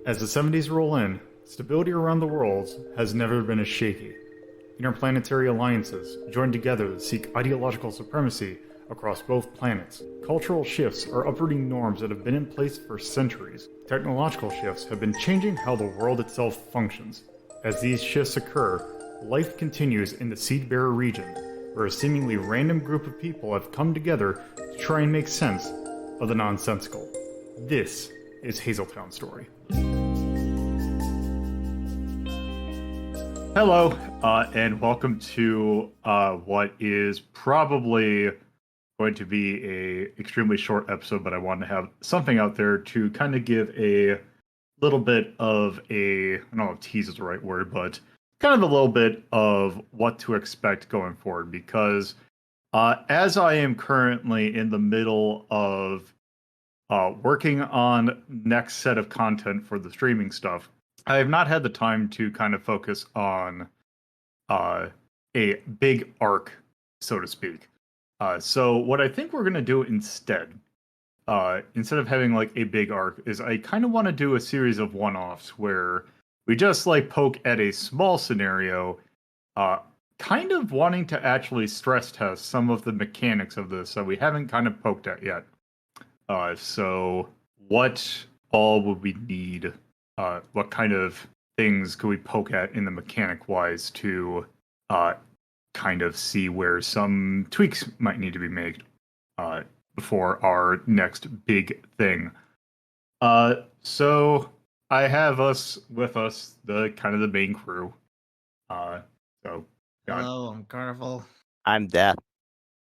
As the 70s roll in, stability around the world has never been as shaky. Interplanetary alliances join together to seek ideological supremacy across both planets. Cultural shifts are uprooting norms that have been in place for centuries. Technological shifts have been changing how the world itself functions. As these shifts occur, life continues in the Seedbearer region, where a seemingly random group of people have come together to try and make sense of the nonsensical. This is Hazeltown Story. Hello, and welcome to what is probably going to be a extremely short episode, but I wanted to have something out there to kind of give a little bit of I don't know if tease is the right word, but kind of a little bit of what to expect going forward, because as I am currently in the middle of working on next set of content for the streaming stuff, I have not had the time to kind of focus on a big arc, so to speak. So what I think we're going to do instead of having like a big arc, is I kind of want to do a series of one-offs where we just like poke at a small scenario, kind of wanting to actually stress test some of the mechanics of this that we haven't kind of poked at yet. So what all would we need? What kind of things could we poke at in the mechanic-wise to kind of see where some tweaks might need to be made before our next big thing? So I have with us, the kind of the main crew. So Hello, I'm Carnival. I'm Death,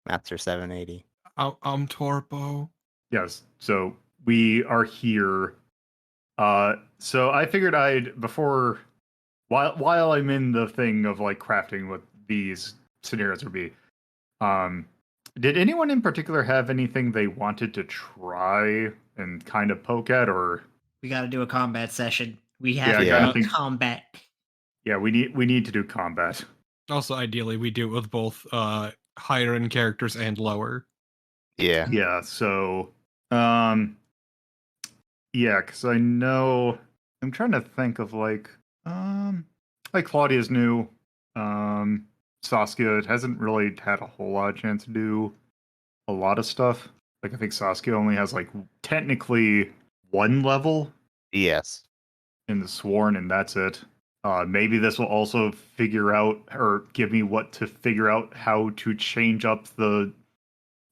Master 780. I'm Torpo. Yes, so we are here. So I figured while I'm in the thing of like crafting what these scenarios would be, did anyone in particular have anything they wanted to try and kind of poke at, or? We got to do a combat session. We have Yeah, to do combat. Yeah, we need to do combat. Also, ideally, we do it with both higher end characters and lower. Yeah. Yeah, so yeah, because I know I'm trying to think of like Claudia's new. Saskia hasn't really had a whole lot of chance to do a lot of stuff. Like I think Saskia only has like technically one level Yes. in the Sworn, and that's it. Maybe this will also figure out, or give me what to figure out how to change up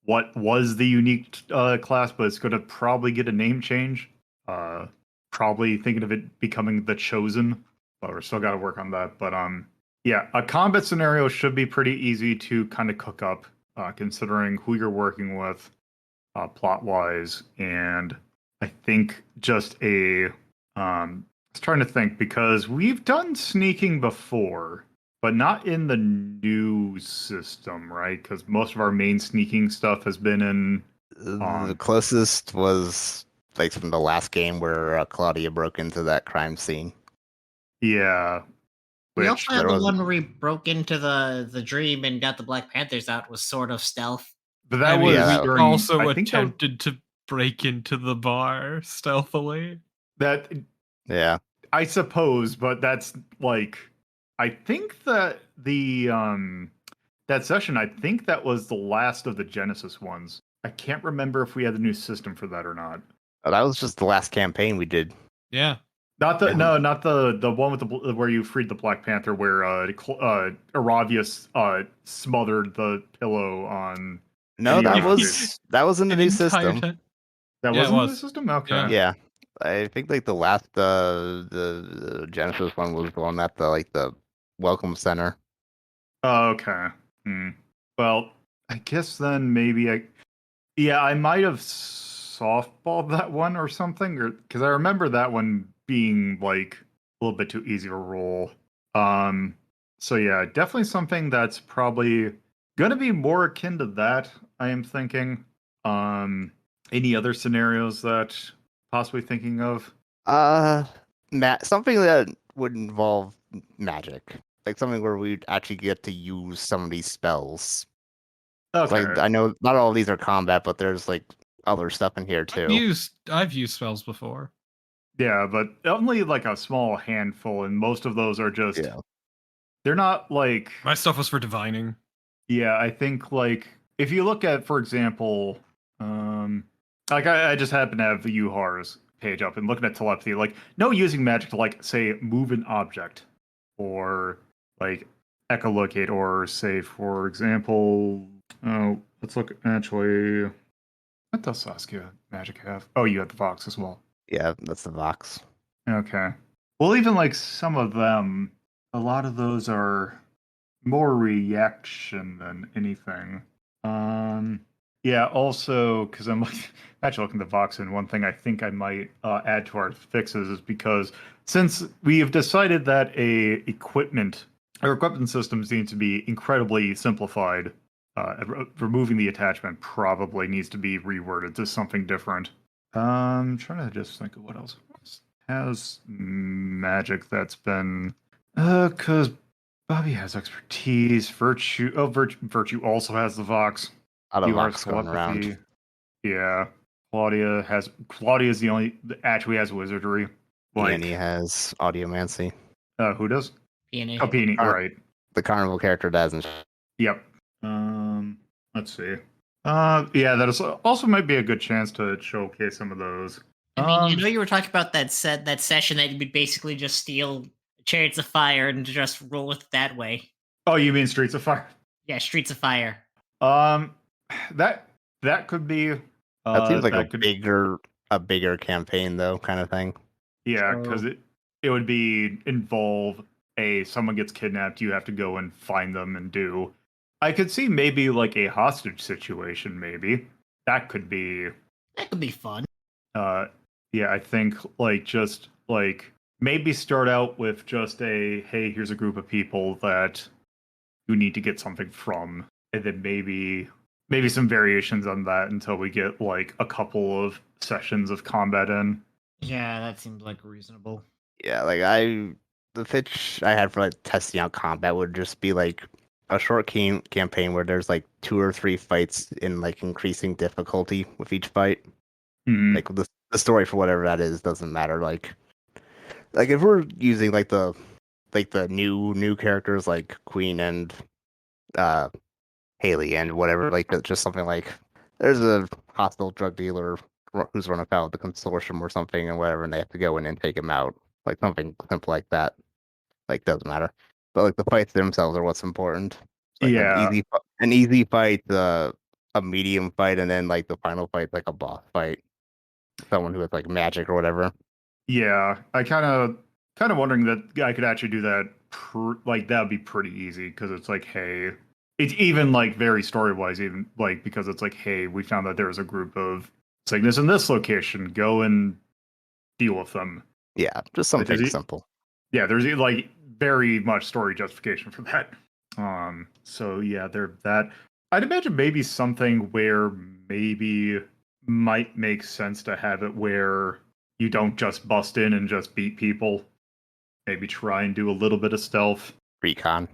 what was the unique class, but it's going to probably get a name change. Probably thinking of it becoming the Chosen, but we're still got to work on that. But yeah, a combat scenario should be pretty easy to kind of cook up, considering who you're working with, plot-wise, and I think just I was trying to think, because we've done sneaking before, but not in the new system, right? Because most of our main sneaking stuff has been in. The closest was like from the last game where Claudia broke into that crime scene. Yeah. We also had the one where we broke into the dream and got the Black Panthers out, was sort of stealth. But that was we also attempted to break into the bar stealthily. That, yeah, I suppose, but that's like, I think that that session, I think that was the last of the Genesis ones. I can't remember if we had the new system for that or not. oh, that was just the last campaign we did. Yeah. Not the one with where you freed the Black Panther, where Aravius smothered the pillow on. No, that was in the new system. That was in the new system. Okay. Yeah, I think like the last the Genesis one was the one at the Welcome Center. Oh, okay. Well, I guess then maybe I might have softballed that one or something, or because I remember that one being like a little bit too easy to roll. So yeah, definitely something that's probably gonna be more akin to that, I am thinking. Any other scenarios that possibly thinking of? Something that would involve magic, like something where we'd actually get to use some of these spells. Okay. Like I know not all of these are combat, but there's like other stuff in here too. I've used spells before. Yeah, but only like a small handful, and most of those are just Yeah. they're not like My stuff was for divining. yeah, I think like if you look at, for example, like I just happen to have the UHAR's page up and looking at telepathy, like no using magic to like say move an object or like echolocate or say for example, oh let's look actually what does Saskia magic have? Oh, you have the Vox as well. Yeah, that's the Vox. Okay. Well, even like some of them, a lot of those are more reaction than anything. Um, yeah. Also, because I'm like actually looking at the Vox, and one thing I think I might add to our fixes is because since we have decided that our equipment systems need to be incredibly simplified, removing the attachment probably needs to be reworded to something different. Trying to just think of what else has magic that's been because Bobby has expertise. Virtue also has the Vox. A lot of You are Vox going around. telepathy. Yeah. Claudia is the only actually has wizardry. Peony Like has audiomancy. who does? Peony. Oh, Peony, Car- right. The Carnival character doesn't. Yep. Let's see. Yeah, that is also might be a good chance to showcase some of those. I mean, you know, you were talking about that session that you would basically just steal Chariots of Fire and just roll with it that way. Oh, you mean Streets of Fire? Yeah, Streets of Fire. Um, that could be. That seems like that could a bigger campaign though, kind of thing. yeah, because So- it would be involve someone gets kidnapped, you have to go and find them and do. I could see maybe like a hostage situation. Maybe that could be. That could be fun. Yeah, I think like just like maybe start out with just a hey, here's a group of people that you need to get something from, and then maybe some variations on that until we get like a couple of sessions of combat in. Yeah, that seems like reasonable. Yeah, like the pitch I had for like testing out combat would just be like a short campaign where there's like 2 or 3 fights in like increasing difficulty with each fight. Mhm. Like the story for whatever that is doesn't matter. Like if we're using like the new characters like Queen and uh Haley and whatever, like just something like there's a hostile drug dealer who's run afoul of the consortium or something and whatever, and they have to go in and take him out. Like something simple like that. Like doesn't matter. But like the fights themselves are what's important. Like Yeah. an easy fight, a medium fight, and then like the final fight, like a boss fight. Someone who has like magic or whatever. Yeah, I kind of wondering that I could actually do that. Like that would be pretty easy because it's like, hey, it's even like very story wise, even like because it's like, hey, we found that there's a group of Cygnus in this location. Go and deal with them. Yeah, just Like, something simple. Yeah, there's like very much story justification for that. So yeah, there that. I'd imagine maybe something where maybe might make sense to have it where you don't just bust in and just beat people. Maybe try and do a little bit of stealth. Recon.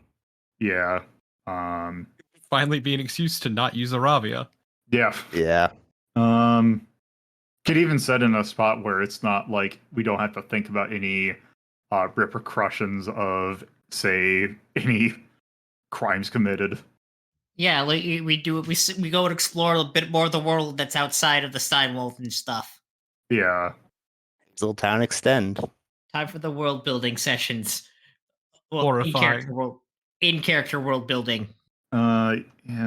Yeah. Finally be an excuse to not use Aravia. Yeah. Yeah. Could even set in a spot where it's not like we don't have to think about any repercussions of, say, any crimes committed. Yeah, like we do it. We go and explore a bit more of the world that's outside of the Steinwolf and stuff. Yeah. Hazel Town Extend. Time for the world building sessions. Well, Horrifying. in character world building. Yeah,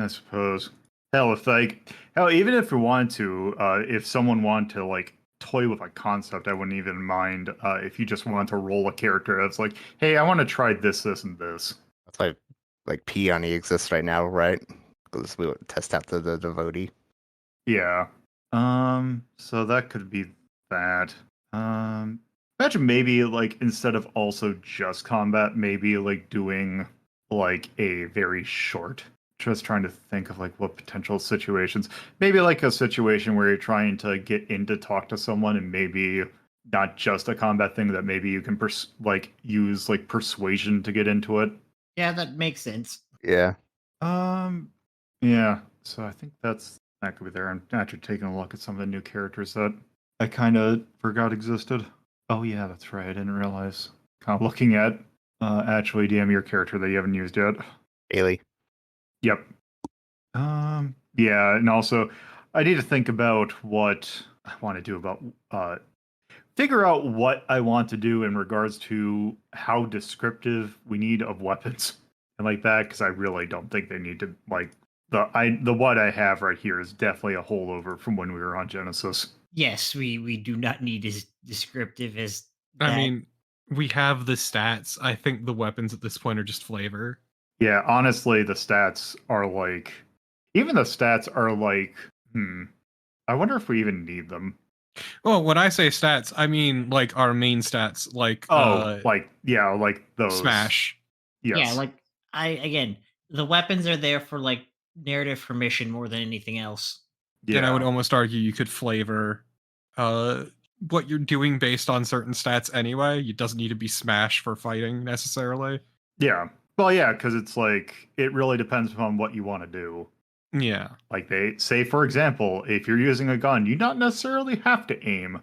I suppose. Hell, even if we wanted to, if someone wanted to like toy with a concept, I wouldn't even mind if you just wanted to roll a character that's like, hey, I want to try this, this, and this. That's why like Peony exists right now, right? Because we would test out the devotee. Yeah. So that could be that. Imagine maybe like instead of also just combat, maybe like doing like a very short. Just trying to think of like what potential situations. Maybe like a situation where you're trying to get in to talk to someone, and maybe not just a combat thing. That maybe you can use like persuasion to get into it. Yeah, that makes sense. Yeah. Yeah. So I think that could be there. I'm actually taking a look at some of the new characters that I kind of forgot existed. Oh yeah, that's right. I didn't realize. Kind of looking at actually DM your character that you haven't used yet. Haley. Yep. Yeah, and also I need to think about what I want to do about figure out what I want to do in regards to how descriptive we need of weapons and like that, because I really don't think they need to like the what I have right here is definitely a holdover from when we were on Genesis. Yes, we do not need as descriptive as I that. mean, we have the stats. I think the weapons at this point are just flavor. Yeah, honestly, the stats are like even the stats are like, I wonder if we even need them. Well, when I say stats, I mean like our main stats, like Like yeah, like those smash. Yes. Yeah, like again, the weapons are there for like narrative permission more than anything else. Yeah. And I would almost argue you could flavor what you're doing based on certain stats anyway. It doesn't need to be smash for fighting necessarily. Yeah. Well, yeah, because it's like it really depends on what you want to do. Yeah. Like they say, for example, if you're using a gun, you don't necessarily have to aim.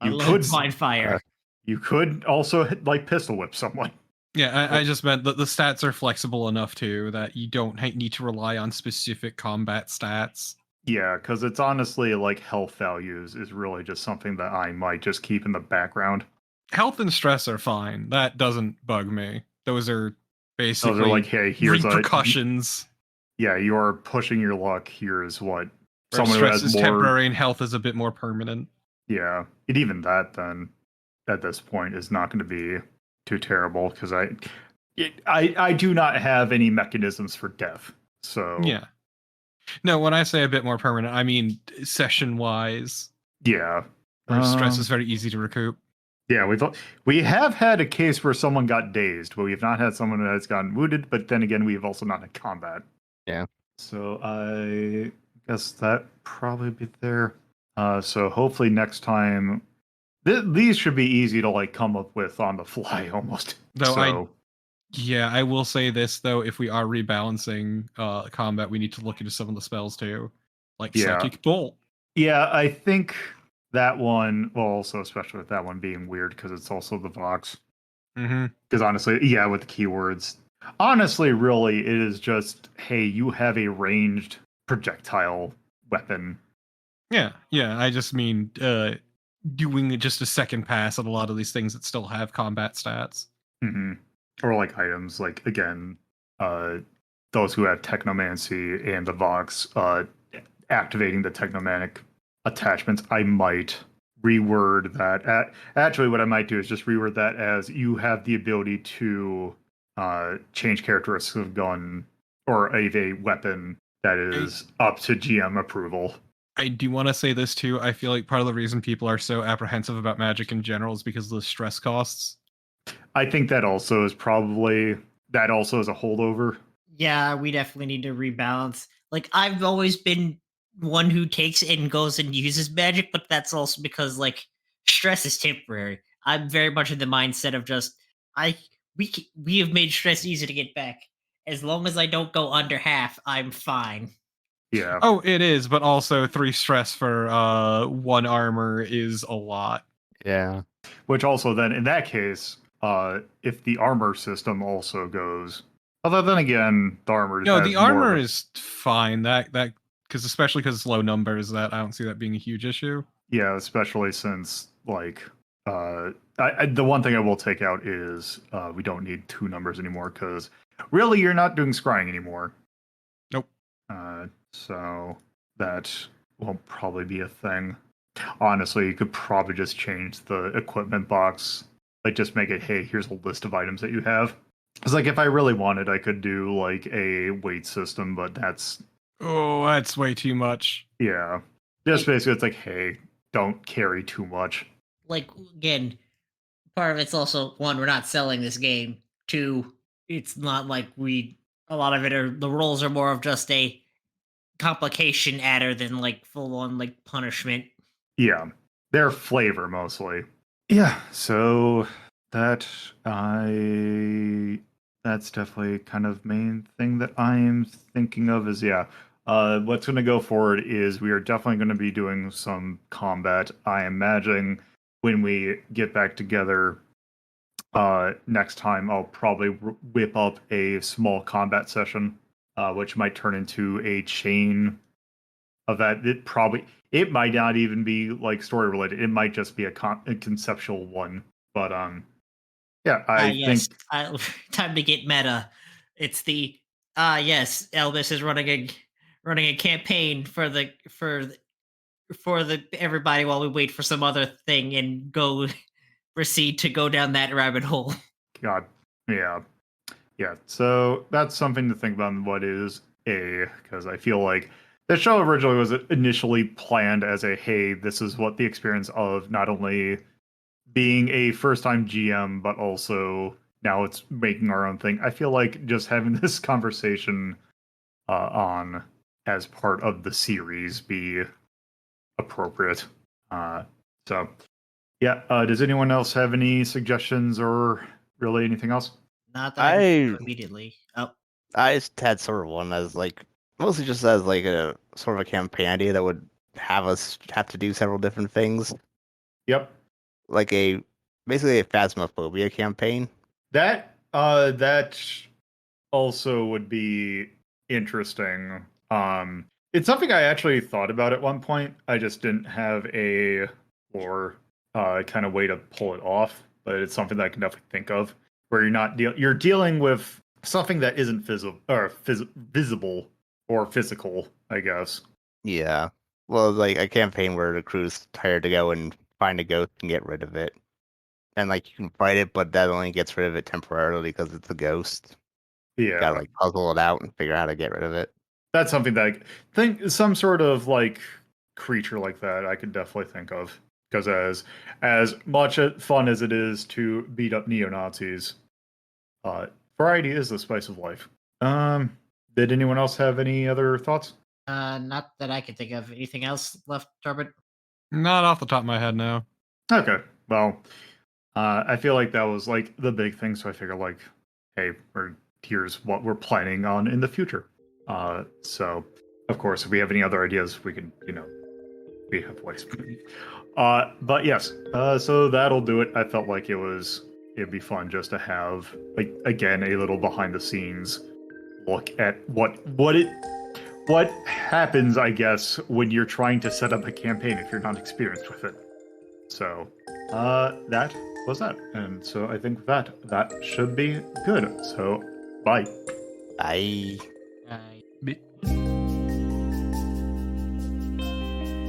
I You love could blind fire. You could also like pistol whip someone. Yeah, I just meant that the stats are flexible enough too that you don't need to rely on specific combat stats. Yeah, because it's honestly like health values is really just something that I might just keep in the background. Health and stress are fine. That doesn't bug me. Those are basically Those are like, hey, here's repercussions. Yeah, you're pushing your luck. Here's what Where someone who stress has is more. temporary and health is a bit more permanent. Yeah, and even that then at this point is not going to be too terrible because I do not have any mechanisms for death. So Yeah. No, when I say a bit more permanent, I mean session wise. Yeah. Where stress is very easy to recoup. Yeah, we have had a case where someone got dazed, but we have not had someone who has gotten wounded. But then again, we have also not had combat. Yeah. So I guess that probably be there. So hopefully next time, these should be easy to like come up with on the fly almost. Though I will say this though: if we are rebalancing combat, we need to look into some of the spells too, like Psychic Bolt. Yeah, I think that one. Well, also especially with that one being weird because it's also the Vox. Because honestly, yeah, with the keywords, honestly, really, it is just hey, you have a ranged projectile weapon. Yeah. I just mean doing just a second pass on a lot of these things that still have combat stats. Or like items, like again, those who have Technomancy and the Vox activating the Technomantic attachments. I might reword that. Actually, what I might do is just reword that as you have the ability to change characteristics of gun or of a weapon that is up to GM approval. I do want to say this too. I feel like part of the reason people are so apprehensive about Magic in general is because of the stress costs. I think that also is a holdover. Yeah, we definitely need to rebalance. Like I've always been one who takes and goes and uses magic, but that's also because like stress is temporary. I'm very much in the mindset of just we have made stress easy to get back. As long as I don't go under half, I'm fine. Yeah. Oh, it is, but also 3 stress for 1 armor is a lot. Yeah. Which also then in that case, if the armor system also goes, although then again, the armor. No, the armor is fine. That especially because it's low numbers, that I don't see that being a huge issue. Yeah, especially since like the one thing I will take out is we don't need 2 numbers anymore because really you're not doing scrying anymore. Nope. So that won't probably be a thing. Honestly, you could probably just change the equipment box. Like, just make it, hey, here's a list of items that you have. It's like, if I really wanted, I could do, like, a weight system, but that's... Oh, that's way too much. Yeah. Just basically, it's like, hey, don't carry too much. Like, again, part of it's also, 1, we're not selling this game. 2, it's not like a lot of it are, the roles are more of just a complication adder than, like, full-on, like, punishment. Yeah. They're flavor, mostly. Yeah, so that's definitely kind of main thing that I'm thinking of is, what's going to go forward is we are definitely going to be doing some combat. I imagine when we get back together next time, I'll probably whip up a small combat session, which might turn into a chain event. It might not even be like story related. It might just be a conceptual one. But yeah, I yes, think time to get meta. It's the yes, Elvis is running a campaign for the everybody while we wait for some other thing and go proceed to go down that rabbit hole. God, yeah. So that's something to think about. What is because I feel like the show originally was initially planned as hey, this is what the experience of not only being a first-time GM, but also now it's making our own thing. I feel like just having this conversation on as part of the series be appropriate. So yeah, does anyone else have any suggestions or really anything else? Not that I can think of immediately. Oh, I just had sort of one as like mostly just as like a sort of a campaign idea that would have us have to do several different things. Yep. Like basically a Phasmophobia campaign. That also would be interesting. It's something I actually thought about at one point. I just didn't have a kind of way to pull it off, but it's something that I can definitely think of where you're dealing with something that isn't visible or physical, I guess. Yeah. Well, like a campaign where the crew's tired to go and find a ghost and get rid of it. And like you can fight it, but that only gets rid of it temporarily because it's a ghost. Yeah. You gotta like puzzle it out and figure out how to get rid of it. That's something that I think some sort of like creature like that I could definitely think of. Because as much fun as it is to beat up neo-Nazis, variety is the spice of life. Did anyone else have any other thoughts? not that I can think of. Anything else left, Torbid? Not off the top of my head, no. Okay, well, I feel like that was like the big thing, so I figure like, hey, here's what we're planning on in the future. So, of course, if we have any other ideas, we can, we have ways. But yes, so that'll do it. I felt like it'd be fun just to have, like, again, a little behind the scenes look at what happens, I guess, when you're trying to set up a campaign if you're not experienced with it. So, that was that. And so I think that should be good. So, bye. Bye.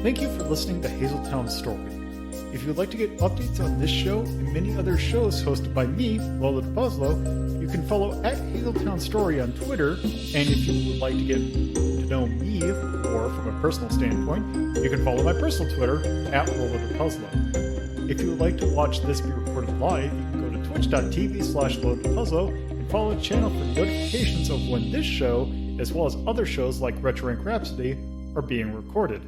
Thank you for listening to Hazeltown Story. If you would like to get updates on this show and many other shows hosted by me, LoloDePuzlo, you can follow at Hazeltown Story on Twitter. And if you would like to get to know me, or from a personal standpoint, you can follow my personal Twitter at LoloDePuzlo. If you would like to watch this be recorded live, you can go to twitch.tv/LoloDePuzlo and follow the channel for notifications of when this show, as well as other shows like Retro Rank Rhapsody, are being recorded.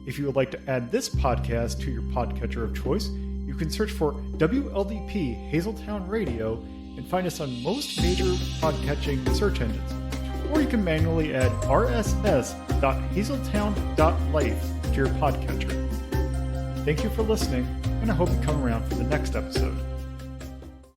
If you would like to add this podcast to your podcatcher of choice, you can search for WLDP Hazeltown Radio and find us on most major podcatching search engines. Or you can manually add rss.hazeltown.life to your podcatcher. Thank you for listening, and I hope you come around for the next episode.